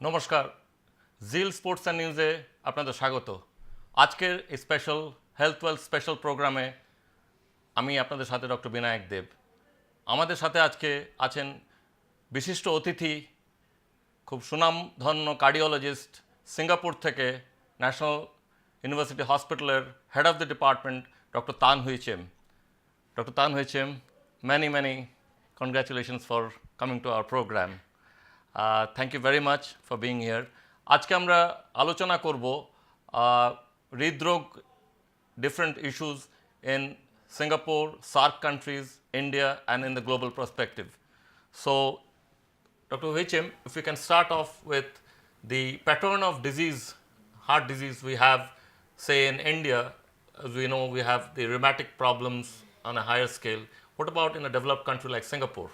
নমস্কার জিল sports and নিউজে আপনাদের স্বাগত। আজকের এই স্পেশাল হেলথ ওয়েলথ স্পেশাল প্রোগ্রামে আমি আপনাদের সাথে ডক্টর বিনায়ক দেব। আমাদের সাথে আজকে আছেন বিশিষ্ট অতিথি, খুব সুনামধন্য কার্ডিওলজিস্ট, সিঙ্গাপুর থেকে ন্যাশনাল ইউনিভার্সিটি হসপিটালের head of the department doctor তান হুই same. Dr. Tan Huay Cheem, many congratulations for coming to our program. Thank you very much for being here. আজকে আমরা আলোচনা করব হৃদরোগ different issues in Singapore, SAARC countries, India and in the global perspective. So, Dr. Huay Cheem, if we can start off with the pattern of disease, heart disease we have, say in India, as we know we have the rheumatic problems on a higher scale. What about in a developed country like Singapore?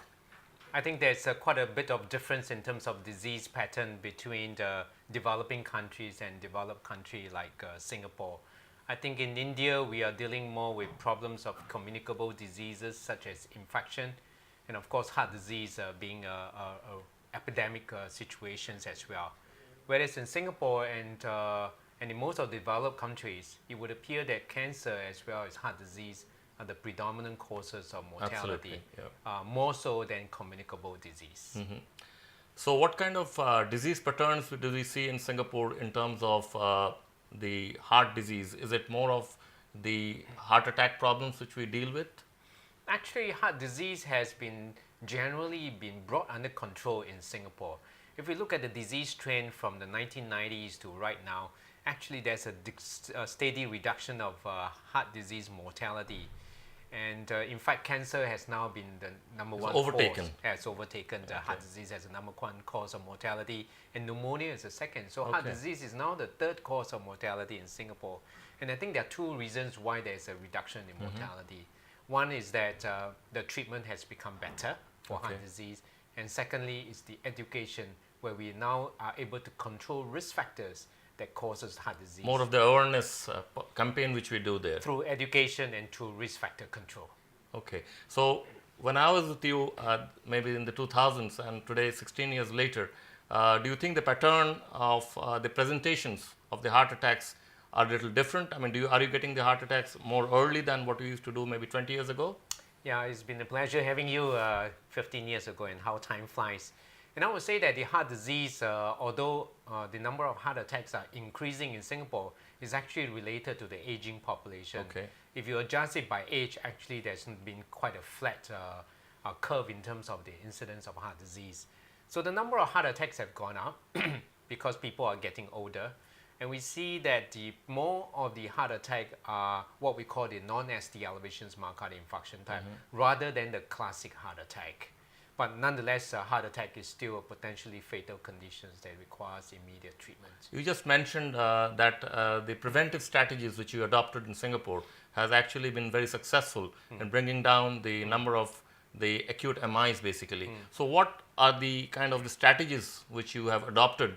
I think there's quite a bit of difference in terms of disease pattern between the developing countries and developed country like Singapore. I think in India we are dealing more with problems of communicable diseases such as infection and of course heart disease being a epidemic situations as well. Whereas in Singapore and in most of the developed countries, it would appear that cancer as well as heart disease are the predominant causes of mortality, more so than communicable disease. So what kind of disease patterns do we see in Singapore in terms of the heart disease? Is it more of the heart attack problems which we deal with? Actually, heart disease has been generally been brought under control in Singapore. If we look at the disease trend from the 1990s to right now, actually there's a steady reduction of heart disease mortality. And in fact, cancer has now been the number one overtaken. cause. Has overtaken the heart disease as the number one cause of mortality, and pneumonia is the second. So heart disease is now the third cause of mortality in Singapore. And I think there are two reasons why there's a reduction in mortality. One is that the treatment has become better for heart disease, and secondly is the education, where we now are able to control risk factors that causes heart disease. More of the awareness campaign which we do there. Through education and through risk factor control. Okay. So when I was with you maybe in the 2000s and today 16 years later, do you think the pattern of the presentations of the heart attacks are a little different? I mean, are you getting the heart attacks more early than what we used to do maybe 20 years ago? Yeah, it's been a pleasure having you 15 years ago, and how time flies. And I would say that the heart disease, although the number of heart attacks are increasing in Singapore, is actually related to the aging population. Okay. If you adjust it by age, actually there's been quite a flat curve in terms of the incidence of heart disease. So the number of heart attacks have gone up because people are getting older. And we see that the more of the heart attack are what we call the non-ST elevations myocardial infarction type, rather than the classic heart attack. But nonetheless, heart attack is still a potentially fatal condition that requires immediate treatment. You just mentioned that the preventive strategies which you adopted in Singapore has actually been very successful in bringing down the number of the acute MIs basically. So what are the kind of the strategies which you have adopted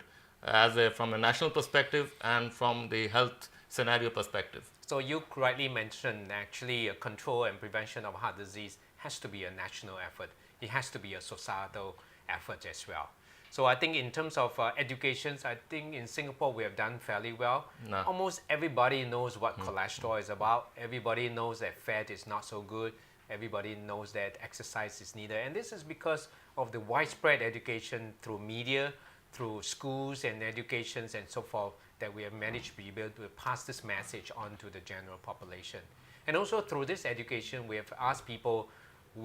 from a national perspective and from the health scenario perspective? So you rightly mentioned actually control and prevention of heart disease has to be a national effort. It has to be a societal effort as well. So I think in terms of education, I think in Singapore we have done fairly well. No. Almost everybody knows what cholesterol is about. Everybody knows that fat is not so good. Everybody knows that exercise is needed. And this is because of the widespread education through media, through schools and educations and so forth, that we have managed to be able to pass this message on to the general population. And also through this education, we have asked people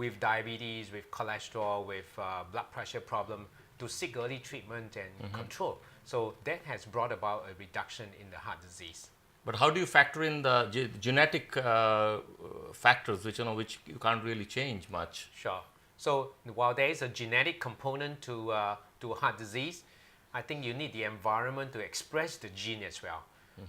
with diabetes, with cholesterol, with blood pressure problem to seek early treatment and control. So that has brought about a reduction in the heart disease. But how do you factor in the genetic factors which you can't really change much? Sure. So while there is a genetic component to heart disease, I think you need the environment to express the gene as well.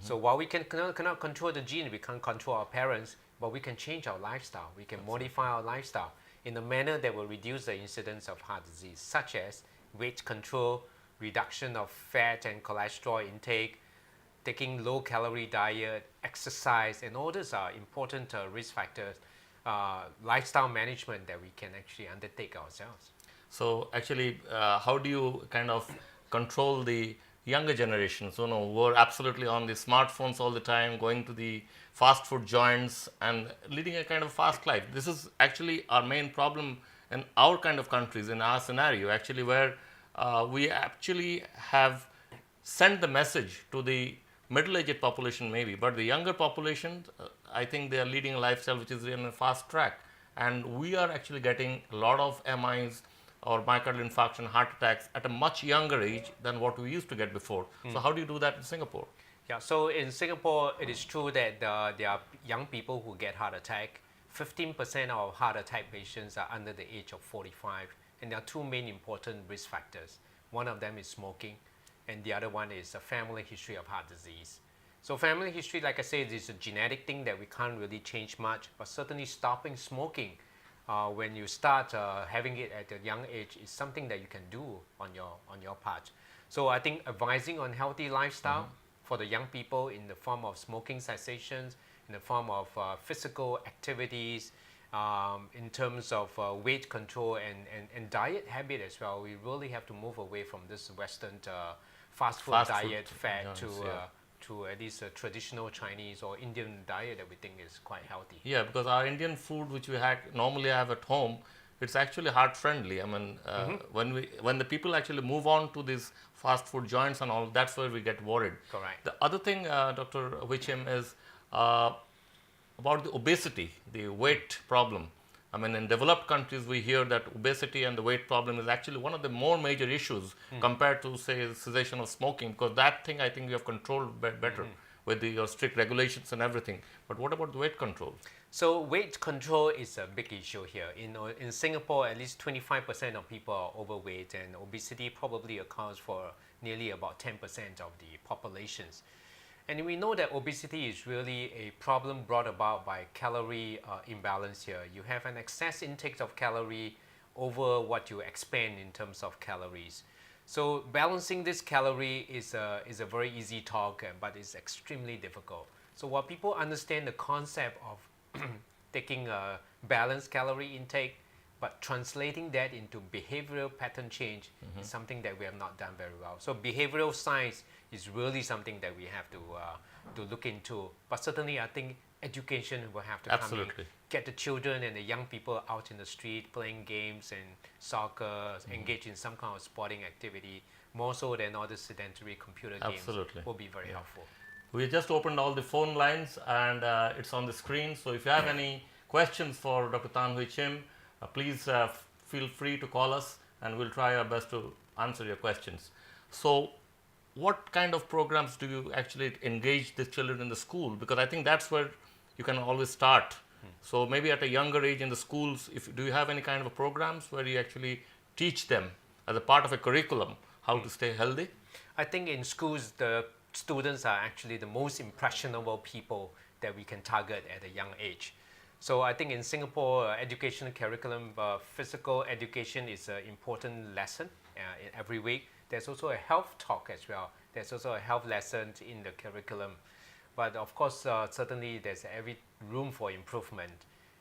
So while we cannot control the gene, we can't control our parents, but we can change our lifestyle. We can modify our lifestyle in a manner that will reduce the incidence of heart disease, such as weight control, reduction of fat and cholesterol intake, taking low-calorie diet, exercise, and all these are important risk factors, lifestyle management that we can actually undertake ourselves. So actually, how do you kind of control the younger generations, who are absolutely on the smartphones all the time, going to the fast food joints and leading a kind of fast life. This is actually our main problem in our kind of countries, in our scenario, actually, where we actually have sent the message to the middle-aged population maybe, but the younger population, I think they are leading a lifestyle which is in a fast track. And we are actually getting a lot of MIs or myocardial infarction, heart attacks at a much younger age than what we used to get before. So how do you do that in Singapore? Yeah, so in Singapore, it is true that there are young people who get heart attack. 15% of heart attack patients are under the age of 45, and there are two main important risk factors. One of them is smoking, and the other one is a family history of heart disease. So family history, like I said, is a genetic thing that we can't really change much, but certainly stopping smoking when you start having it at a young age is something that you can do on your part. So I think advising on healthy lifestyle for the young people in the form of smoking cessations, in the form of physical activities, in terms of weight control and diet habit as well. We really have to move away from this Western fast food diet fad to at least a traditional Chinese or Indian diet that we think is quite healthy. Yeah, because our Indian food, which we normally have at home, it's actually heart friendly. I mean, when the people actually move on to these fast food joints and all, that's where we get worried. Correct. The other thing, Dr. Huay Cheem, is about the obesity, the weight problem. I mean, in developed countries, we hear that obesity and the weight problem is actually one of the more major issues compared to, say, cessation of smoking, because that thing I think we have controlled better with your strict regulations and everything. But what about the weight control? So weight control is a big issue here. In Singapore, at least 25% of people are overweight, and obesity probably accounts for nearly about 10% of the populations. And we know that obesity is really a problem brought about by calorie imbalance here. You have an excess intake of calorie over what you expend in terms of calories. So balancing this calorie is a very easy talk, but it's extremely difficult. So while people understand the concept of taking a balanced calorie intake, but translating that into behavioral pattern change is something that we have not done very well. So behavioral science is really something that we have to look into. But certainly I think education will have to come in, get the children and the young people out in the street playing games and soccer, engage in some kind of sporting activity, more so than all the sedentary computer games will be very helpful. We just opened all the phone lines and it's on the screen. So if you have any questions for Dr. Tan Huay Cheem, please feel free to call us and we'll try our best to answer your questions. So what kind of programs do you actually engage the children in the school? Because I think that's where you can always start. So maybe at a younger age in the schools, do you have any kind of programs where you actually teach them as a part of a curriculum how to stay healthy? I think in schools, the students are actually the most impressionable people that we can target at a young age. So I think in Singapore, educational curriculum, physical education is an important lesson in every week. There's also a health talk as well. There's also a health lesson in the curriculum. But of course, certainly there's every room for improvement.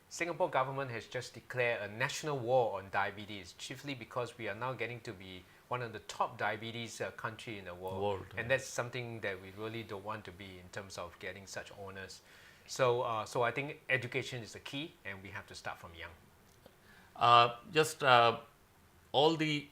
Singapore government has just declared a national war on diabetes, chiefly because we are now getting to be one of the top diabetes country in the world. And that's something that we really don't want to be in terms of getting such honors. So I think education is the key, and we have to start from young. All the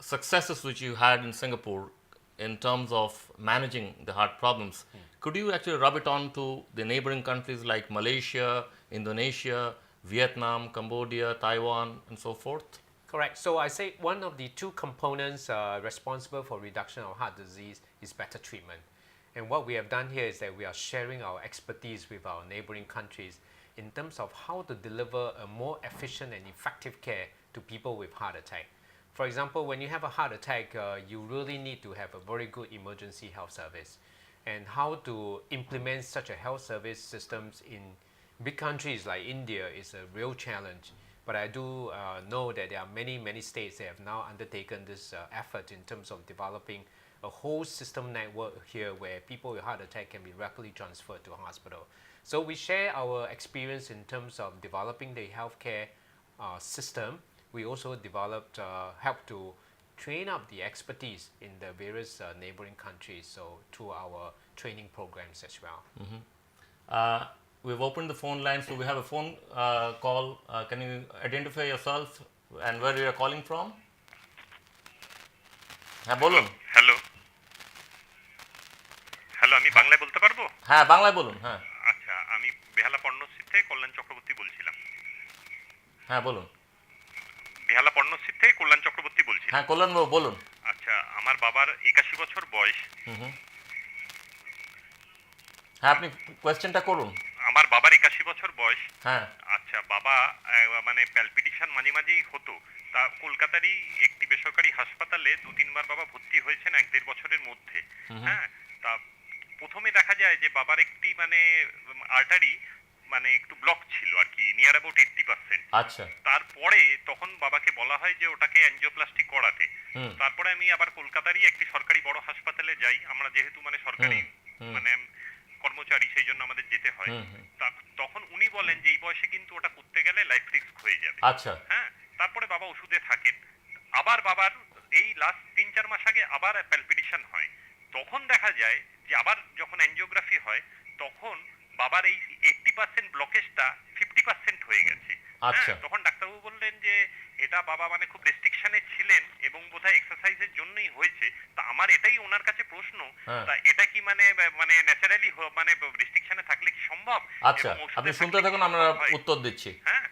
successes which you had in Singapore in terms of managing the heart problems, could you actually rub it on to the neighboring countries like Malaysia, Indonesia, Vietnam, Cambodia, Taiwan, and so forth? Correct. So I say one of the two components responsible for reduction of heart disease is better treatment. And what we have done here is that we are sharing our expertise with our neighboring countries in terms of how to deliver a more efficient and effective care to people with heart attack. For example, when you have a heart attack, you really need to have a very good emergency health service. And how to implement such a health service systems in big countries like India is a real challenge. But I do know that there are many states that have now undertaken this effort in terms of developing a whole system network here where people with heart attack can be rapidly transferred to a hospital. So we share our experience in terms of developing the healthcare system. We also developed, help to train up the expertise in the various neighboring countries, so through our training programs as well. We've opened the phone line, so we have a phone call. Can you identify yourself and where you are calling from? হ্যাঁ বলুন। Hello hello আমি বাংলায় বলতে পারবো? হ্যাঁ বাংলায় বলুন। হ্যাঁ আচ্ছা, আমি বেহালা পর্ণশ্রী থেকে কল্যাণ চক্রবর্তী বলছিলাম। হ্যাঁ বলুন। বেহালা পর্ণশ্রী থেকে কল্যাণ চক্রবর্তী বলছিলাম। হ্যাঁ কল্যাণবাবু বলুন। আচ্ছা, আমার বাবার 81 বছর বয়স। হ্যাঁ আপনি কোয়েশ্চেনটা করুন। আমার বাবার 81 বছর বয়স। হ্যাঁ আচ্ছা, বাবা মানে প্যালপিটেশন মাঝে মাঝেই হতো। তা কলকাতারই একটি বেসরকারি হাসপাতালে 2-3 বার বাবা ভর্তি হয়েছেন 1-1.5 বছরের মধ্যে। হ্যাঁ, তা প্রথমে দেখা যায় যে বাবার একটি মানে আর্টারি মানে একটু ব্লক ছিল আর কি, নিয়ার অ্যাবাউট 80%। আচ্ছা তারপরে তখন বাবাকে বলা হয় যে ওটাকে অ্যাঞ্জিওপ্লাস্টি করাতে। তারপরে আমি আবার কলকাতারই একটি সরকারি বড় হাসপাতালে যাই, আমরা যেহেতু মানে সরকারি মানে কর্মচারী সেই জন্য আমাদের যেতে হয়। তখন উনি বলেন যে এই বয়সে কিন্তু ওটা করতে গেলে লাইফ রিস্ক হয়ে যাবে। আচ্ছা হ্যাঁ, তারপরে বাবা ওষুধে থাকেন। আবার বাবার এই লাস্ট 3-4 মাস আগে আবার প্যালপিটেশন হয়। তখন দেখা যায় যে আবার যখন অ্যাঞ্জিওগ্রাফি হয় তখন বাবার এই 80% ব্লকেজটা 50% হয়ে গেছে। আচ্ছা তখন ডাক্তারবাবু বললেন যে এটা বাবা মানে খুব রেস্ট্রিকশনে ছিলেন এবং বোধহয় এক্সারসাইজের জন্যই হয়েছে। তা আমার এটাই ওনার কাছে প্রশ্ন, তা এটা কি মানে মানে ন্যাচারালি মানে রেস্ট্রিকশনে থাকলে কি সম্ভব? আচ্ছা আপনি শুনতে থাকুন, আমরা উত্তর দিচ্ছি। হ্যাঁ,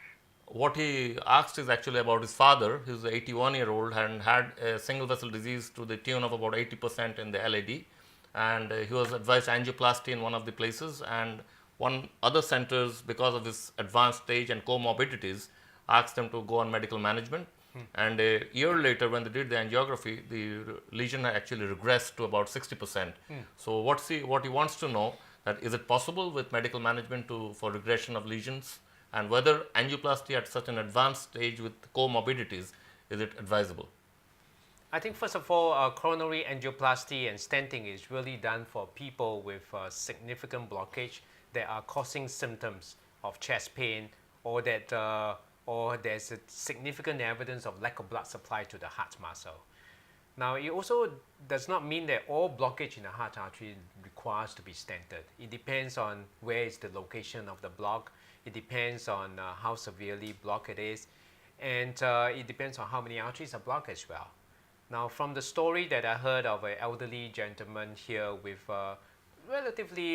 What he asked is actually about his father. He was 81-year-old and had a single vessel disease to the tune of about 80% in the LAD, and he was advised angioplasty in one of the places, and one other centers, because of his advanced stage and comorbidities, asked him to go on medical management. And a year later, when they did the angiography, the lesion actually regressed to about 60%. So what he wants to know, that is it possible with medical management for regression of lesions, and whether angioplasty at such an advanced stage with comorbidities, is it advisable? I think first of all, coronary angioplasty and stenting is really done for people with significant blockage that are causing symptoms of chest pain, or that or there's a significant evidence of lack of blood supply to the heart muscle. Now, it also does not mean that all blockage in the heart artery requires to be stented. It depends on where is the location of the block. It depends on how severely blocked it is, and it depends on how many arteries are blocked as well. Now, from the story that I heard of an elderly gentleman here with relatively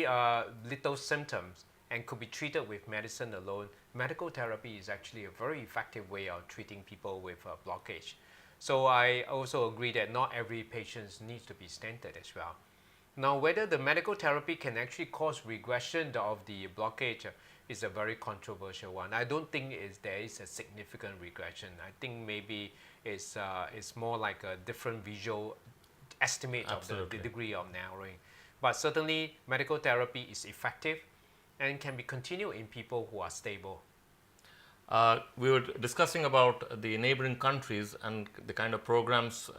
little symptoms and could be treated with medicine alone, medical therapy is actually a very effective way of treating people with blockage. So I also agree that not every patient needs to be stented as well. Now, whether the medical therapy can actually cause regression of the blockage is a very controversial one. I don't think there is a significant regression. I think maybe it's more like a different visual estimate of the degree of narrowing. But certainly, medical therapy is effective and can be continued in people who are stable. We were discussing about the neighboring countries and the kind of programs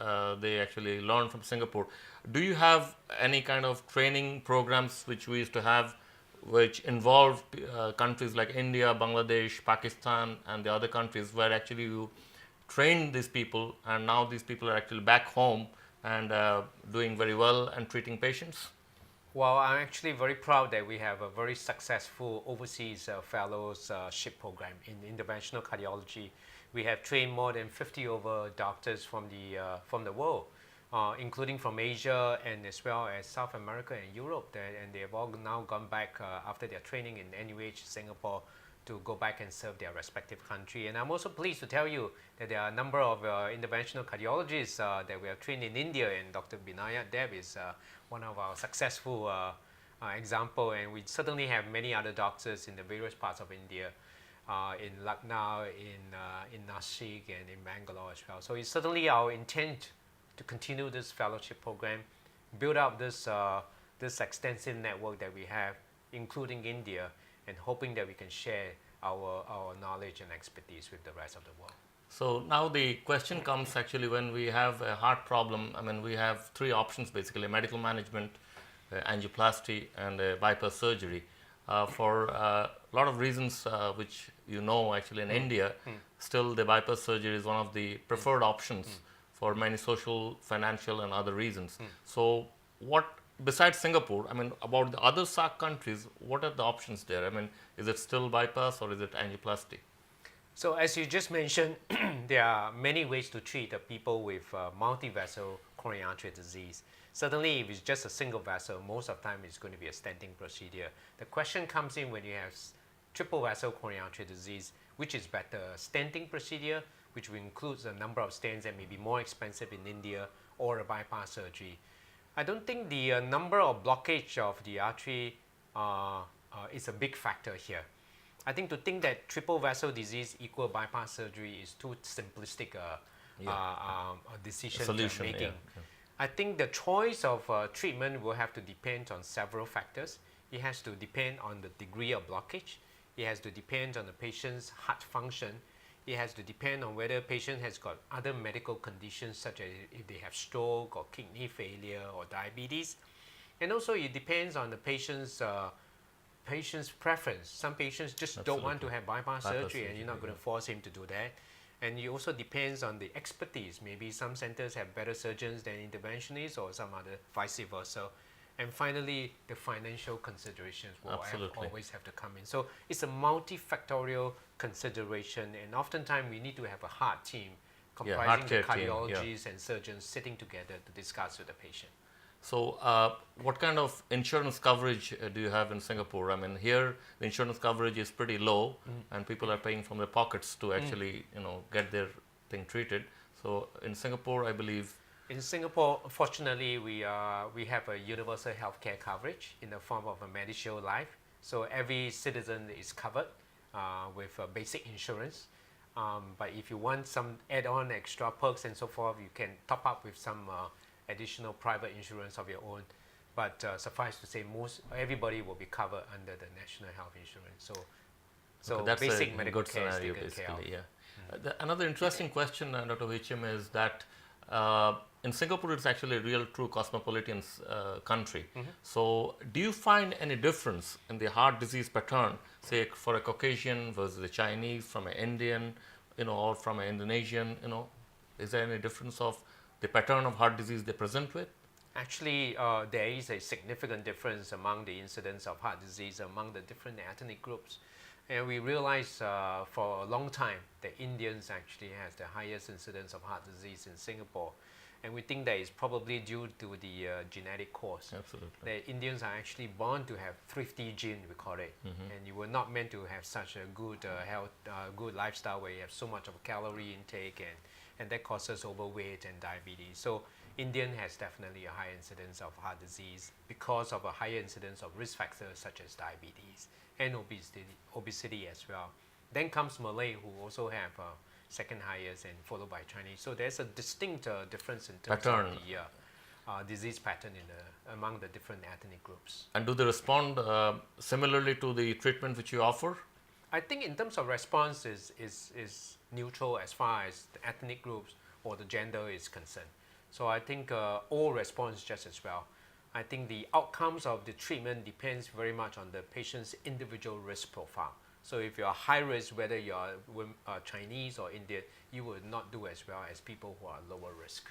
they actually learn from Singapore. Do you have any kind of training programs which we used to have, which involved countries like India, Bangladesh, Pakistan, and the other countries, where actually you train these people, and now these people are actually back home and doing very well and treating patients? Well, I'm actually very proud that we have a very successful overseas fellowship program in interventional cardiology. We have trained more than 50 over doctors from the world, including from Asia and as well as South America and Europe. And they have all now gone back after their training in NUH Singapore to go back and serve their respective country. And I'm also pleased to tell you that there are a number of interventional cardiologists that we have trained in India, and Dr. Binayak Deb is one of our successful example. And we certainly have many other doctors in the various parts of India, in Lucknow, in Nashik, and in Bangalore as well. So it's certainly our intent to continue this fellowship program, build up this extensive network that we have, including India, and hoping that we can share our knowledge and expertise with the rest of the world. So now the question comes actually when we have a heart problem. I mean, we have three options basically: medical management, angioplasty, and bypass surgery. For a lot of reasons which you know actually in India, still the bypass surgery is one of the preferred options for many social, financial, and other reasons. So, what besides Singapore? I mean, about the other SAARC countries, what are the options there? I mean, is it still bypass or is it angioplasty? So as you just mentioned, there are many ways to treat people with multi-vessel coronary artery disease. Certainly, if it's just a single vessel, most of the time it's going to be a stenting procedure. The question comes in when you have triple vessel coronary artery disease, which is better, a stenting procedure, which includes a number of stents that may be more expensive in India, or a bypass surgery. I don't think the number of blockage of the artery is a big factor here. I think to think that triple vessel disease equal bypass surgery is too simplistic a decision Solution, making. yeah. I think the choice of treatment will have to depend on several factors. It has to depend on the degree of blockage. It has to depend on the patient's heart function. It has to depend on whether the patient has got other medical conditions such as if they have stroke or kidney failure or diabetes. And also it depends on the patient's preference. Some patients just don't want to have bypass surgery, and you're not going to force him to do that. And it also depends on the expertise. Maybe some centers have better surgeons than interventionists, or some other vice versa. And finally, the financial considerations will always have to come in. So it's a multifactorial consideration, and oftentimes we need to have a heart team comprising the cardiologists and surgeons sitting together to discuss with the patient. So, what kind of insurance coverage do you have in Singapore? I mean, here the insurance coverage is pretty low, and people are paying from their pockets to actually, get their thing treated. So, in Singapore, I believe. In Singapore, fortunately, we have a universal healthcare coverage in the form of a MediShield Life. So every citizen is covered with basic insurance. But if you want some add-on extra perks and so forth, you can top up with some additional private insurance of your own, but suffice to say, everybody will be covered under the national health insurance. So that's basic a medical good care is scenario, taken care of. basically. Yeah. Another interesting question, Dr. Huay Cheem, is that in Singapore it's actually a real true cosmopolitan country. So, do you find any difference in the heart disease pattern, say for a Caucasian versus a Chinese, from an Indian, or from an Indonesian? Is there any difference of the pattern of heart disease they present with? Actually, there is a significant difference among the incidence of heart disease among the different ethnic groups. And we realized for a long time that Indians actually has the highest incidence of heart disease in Singapore. And we think that is probably due to the genetic cause. Absolutely. The Indians are actually born to have thrifty gene, we call it. And you were not meant to have such a good health, good lifestyle where you have so much of calorie intake, and that causes overweight and diabetes. So Indian has definitely a high incidence of heart disease because of a higher incidence of risk factors such as diabetes and obesity as well. Then comes Malay, who also have second highest, and followed by Chinese. So there's a distinct difference in terms of the disease pattern among the different ethnic groups. And do they respond similarly to the treatment which you offer? I think in terms of response is neutral as far as the ethnic groups or the gender is concerned. So I think all response just as well. I think the outcomes of the treatment depends very much on the patient's individual risk profile. So if you're high risk, whether you're Chinese or Indian, you will not do as well as people who are lower risk.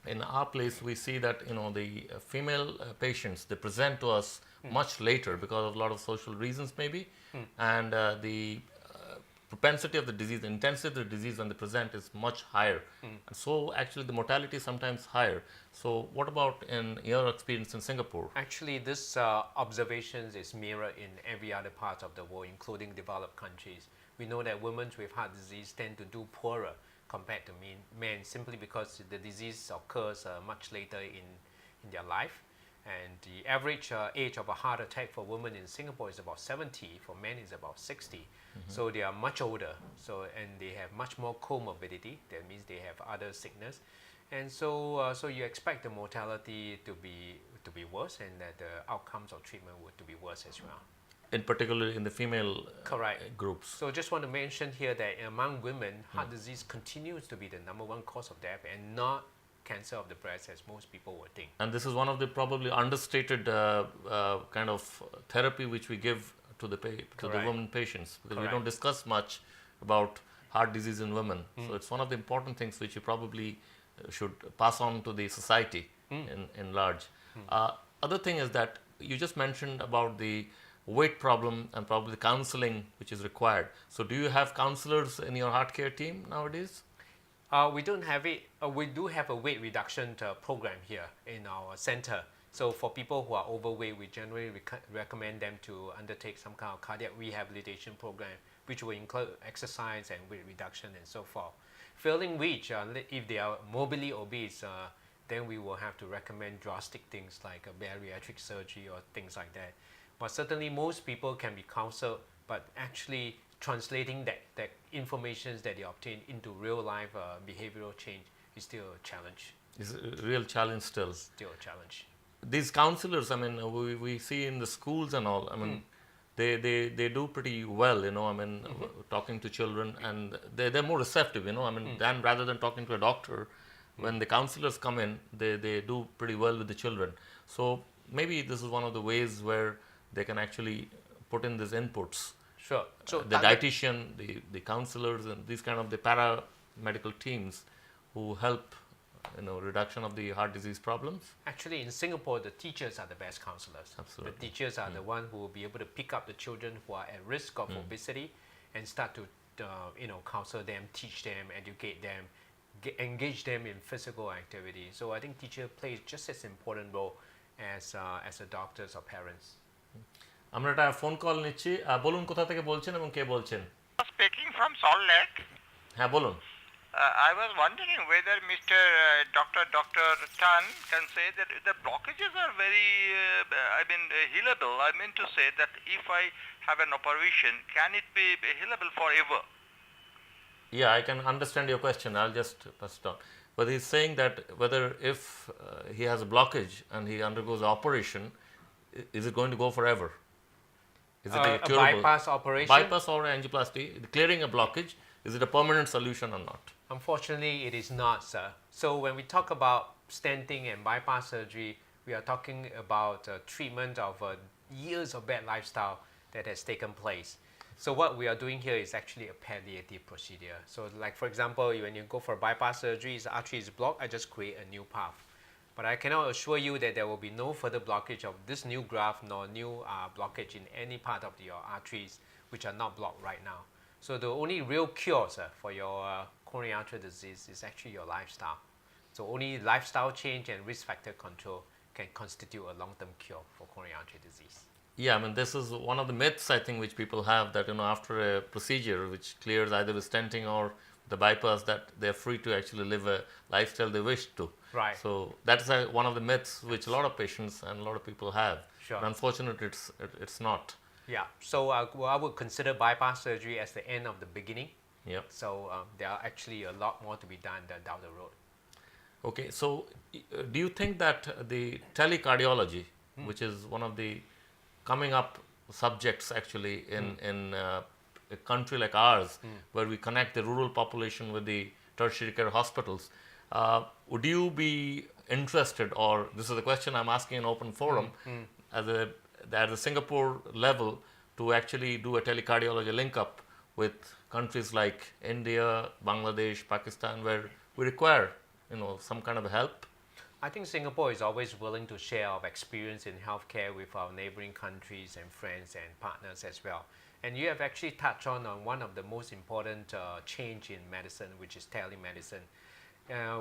In our place, we see that the female patients, they present to us much later because of a lot of social reasons maybe, and the propensity of the disease, the intensity of the disease when they present is much higher. And so actually the mortality is sometimes higher. So what about in your experience in Singapore? Actually, this observation is mirrored in every other part of the world, including developed countries. We know that women with heart disease tend to do poorer compared to men simply because the disease occurs much later in their life. And the average age of a heart attack for women in Singapore is about 70, for men is about 60. So they are much older, and they have much more comorbidity. That means they have other sickness. And so you expect the mortality to be worse, and that the outcomes of treatment would to be worse as well. In particular in the female groups. So just want to mention here that among women, heart disease continues to be the #1 cause of death, and not cancer of the breast as most people would think. And this is one of the probably understated kind of therapy which we give to the women patients, because we don't discuss much about heart disease in women. So it's one of the important things which you probably should pass on to the society in large. Other thing is that you just mentioned about the weight problem and probably the counseling which is required. So do you have counselors in your heart care team nowadays? We don't have it. We do have a weight reduction program here in our center. So for people who are overweight, we generally recommend them to undertake some kind of cardiac rehabilitation program, which will include exercise and weight reduction and so forth. Failing which, if they are morbidly obese, then we will have to recommend drastic things like bariatric surgery or things like that. But certainly most people can be counseled, but actually translating that information that they obtain into real life behavioral change is still a challenge. It's a real challenge still. Still a challenge. These counselors, I mean, we see in the schools and all, I mean, they do pretty well, you know, I mean, talking to children, and they're more receptive, you know, I mean, than rather than talking to a doctor. When the counselors come in, they do pretty well with the children. So maybe this is one of the ways where they can actually put in these inputs. Sure. So The dietitian, the counselors, and these kind of the paramedical teams who help, you know, reduction of the heart disease problems. actually in Singapore, the teachers are the best counselors. Absolutely. The teachers are the one who will be able to pick up the children who are at risk of obesity and start to counsel them, teach them, educate them, engage them in physical activity. So I think teacher plays just as important role as the doctors or parents. আমরা একটা phone call নিচ্ছি, বলুন কোথা থেকে বলছেন এবং কে বলছেন? Speaking from Salt Lake, হ্যাঁ বলুন। I was wondering whether Mr. Dr. Tan can say that the blockages are very, healable. I mean to say that if I have an operation, can it be healable forever? Yeah, I can understand your question. I'll just pass it on. But he's saying that whether if he has a blockage and he undergoes the operation, is it going to go forever? Is it A bypass operation? Bypass or angioplasty, clearing a blockage, is it a permanent solution or not? Unfortunately, it is not, sir. So when we talk about stenting and bypass surgery, we are talking about treatment of years of bad lifestyle that has taken place. So what we are doing here is actually a palliative procedure. So like for example, when you go for bypass surgery, the artery is blocked, I just create a new path. But I cannot assure you that there will be no further blockage of this new graft nor new blockage in any part of your arteries which are not blocked right now. So the only real cure, sir, for your coronary artery disease is actually your lifestyle. So only lifestyle change and risk factor control can constitute a long-term cure for coronary artery disease. Yeah, I mean, this is one of the myths, I think, which people have, that, you know, after a procedure which clears either with stenting or the bypass, that they're free to actually live a lifestyle they wish to. Right. So that's one of the myths which a lot of patients and a lot of people have. Sure. And unfortunately, it's not. Yeah, so I would consider bypass surgery as the end of the beginning. Yeah. So there are actually a lot more to be done down the road. Okay, so do you think that the telecardiology, which is one of the coming up subjects actually in a country like ours, where we connect the rural population with the tertiary care hospitals, would you be interested, or this is a question I'm asking in open forum, at the Singapore level, to actually do a telecardiology link up with countries like India, Bangladesh, Pakistan, where we require, you know, some kind of help? I think Singapore is always willing to share our experience in healthcare with our neighboring countries and friends and partners as well. And you have actually touched on one of the most important change in medicine, which is telemedicine.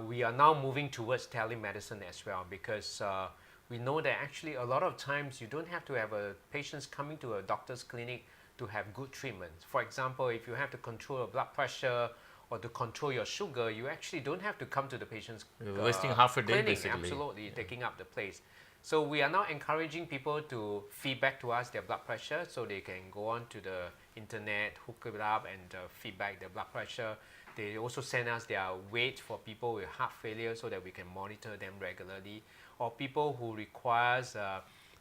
We are now moving towards telemedicine as well, because we know that actually a lot of times you don't have to have patients coming to a doctor's clinic to have good treatment. For example, if you have to control your blood pressure or to control your sugar, you actually don't have to come to the patient's You're wasting half a day, clinic, basically. absolutely, taking up the place. So we are now encouraging people to feedback to us their blood pressure, so they can go on to the internet, hook it up and feedback their blood pressure. They also send us their weight for people with heart failure so that we can monitor them regularly, or people who requires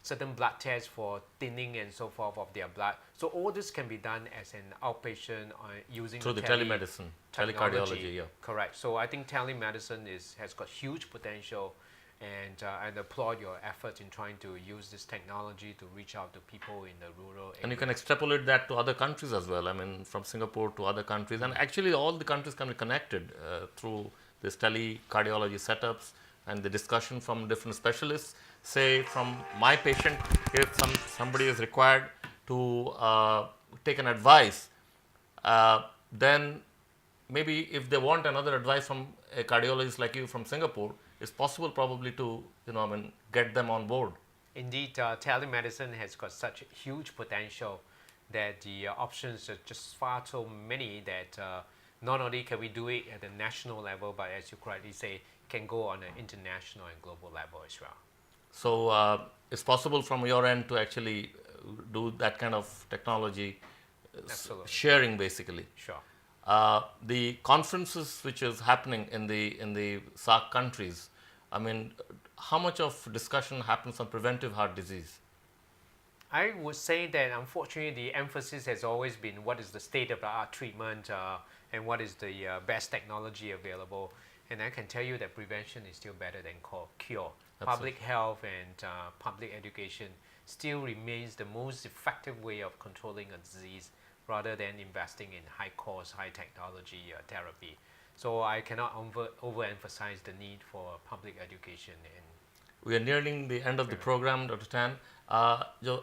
certain blood tests for thinning and so forth of their blood. So all this can be done as an outpatient using Through the telemedicine, telecardiology, yeah. Correct. So I think telemedicine has got huge potential, and applaud your efforts in trying to use this technology to reach out to people in the rural area. And you can extrapolate that to other countries as well. I mean, from Singapore to other countries. And actually, all the countries can be connected through this tele-cardiology setups and the discussion from different specialists. Say from my patient, if somebody is required to take an advice, then maybe if they want another advice from a cardiologist like you from Singapore, it's possible probably to, get them on board. Indeed, telemedicine has got such huge potential that the options are just far too many that not only can we do it at the national level, but as you correctly say, can go on an international and global level as well. So it's possible from your end to actually do that kind of technology Absolutely. sharing, basically. Sure. The conferences which is happening in the SAARC countries, I mean, how much of discussion happens on preventive heart disease? I would say that unfortunately the emphasis has always been what is the state of the art treatment and what is the best technology available. And I can tell you that prevention is still better than cure. Absolutely. Public health and public education still remains the most effective way of controlling a disease rather than investing in high cost, high technology therapy. So I cannot overemphasize the need for public education. And we are nearing the end of the program, Dr. Tan.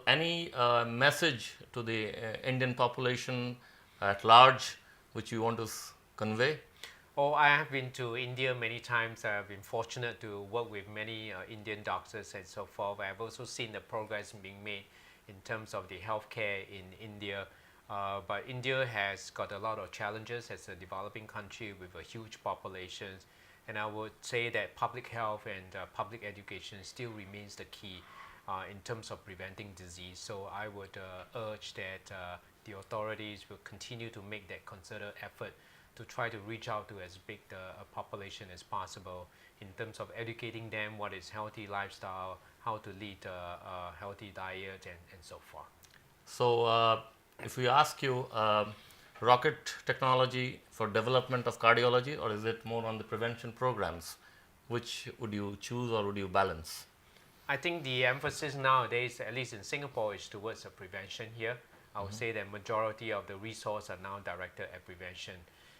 Any message to the Indian population at large which you want to convey? Oh, I have been to India many times. I've been fortunate to work with many Indian doctors and so forth. I've also seen the progress being made in terms of the healthcare in India. But India has got a lot of challenges as a developing country with a huge population. And I would say that public health and public education still remains the key in terms of preventing disease. So I would urge that the authorities will continue to make that concerted effort to try to reach out to as big a population as possible in terms of educating them what is healthy lifestyle, how to lead a healthy diet and so forth. So if we ask you rocket technology for development of cardiology, or is it more on the prevention programs, which would you choose or would you balance? I think the emphasis nowadays, at least in Singapore, is towards prevention here. I would say that majority of the resources are now directed at prevention.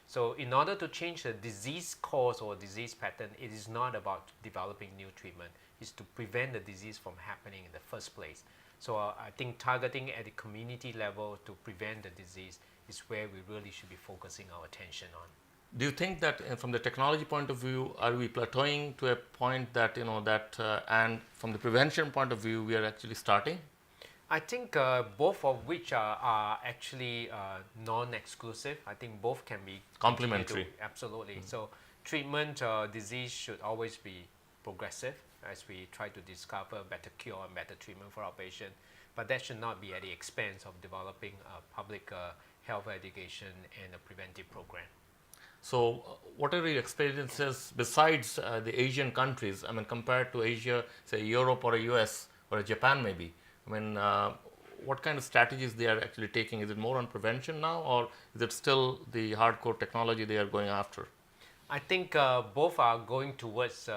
So in order to change the disease cause or disease pattern, it is not about developing new treatment. It's to prevent the disease from happening in the first place. So I think targeting at the community level to prevent the disease is where we really should be focusing our attention on. Do you think that from the technology point of view, are we plateauing to a point that, and from the prevention point of view, we are actually starting? I think both of which are actually non-exclusive. I think both can be complementary. Absolutely. So treatment disease should always be progressive as we try to discover better cure and better treatment for our patient. But that should not be at the expense of developing public health education and a preventive program. So what are your experiences besides the Asian countries? I mean, compared to Asia, say Europe or a US or a Japan maybe? I mean, what kind of strategies they are actually taking? Is it more on prevention now, or is it still the hardcore technology they are going after? I think both are going towards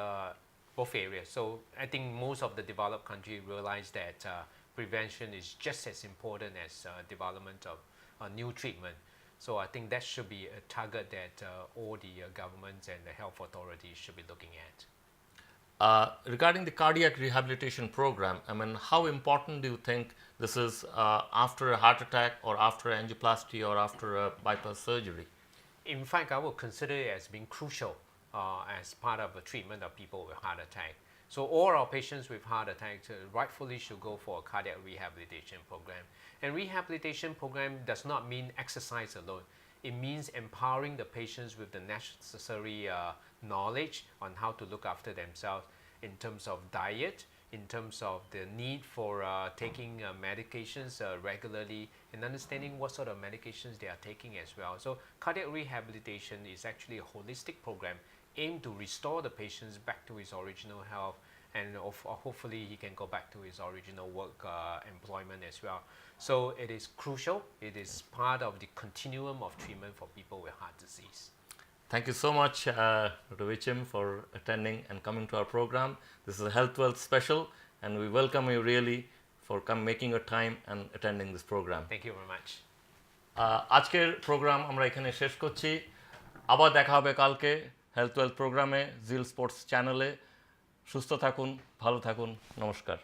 both areas. So I think most of the developed countries realize that prevention is just as important as development of a new treatment. So I think that should be a target that all the governments and the health authorities should be looking at. Regarding the cardiac rehabilitation program, I mean, how important do you think this is after a heart attack or after angioplasty or after a bypass surgery? In fact, I would consider it as being crucial as part of the treatment of people with heart attack. So all our patients with heart attacks rightfully should go for a cardiac rehabilitation program. And rehabilitation program does not mean exercise alone. It means empowering the patients with the necessary knowledge on how to look after themselves in terms of diet, in terms of the need for taking medications regularly, and understanding what sort of medications they are taking as well. So cardiac rehabilitation is actually a holistic program aimed to restore the patients back to his original health, and hopefully he can go back to his original work employment as well. So it is crucial. It is part of the continuum of treatment for people with heart disease. Thank you so much, Dr. Huay Cheem, for attending and coming to our program. This is a Health Wealth special, and we welcome you really for making your time and attending this program. Thank you very much. আজকের programme আমরা এখানে শেষ করছি। আবার দেখা হবে কালকে health wealth প্রোগ্রামে জিল স্পোর্টস চ্যানেলে। সুস্থ থাকুন, ভালো থাকুন, নমস্কার।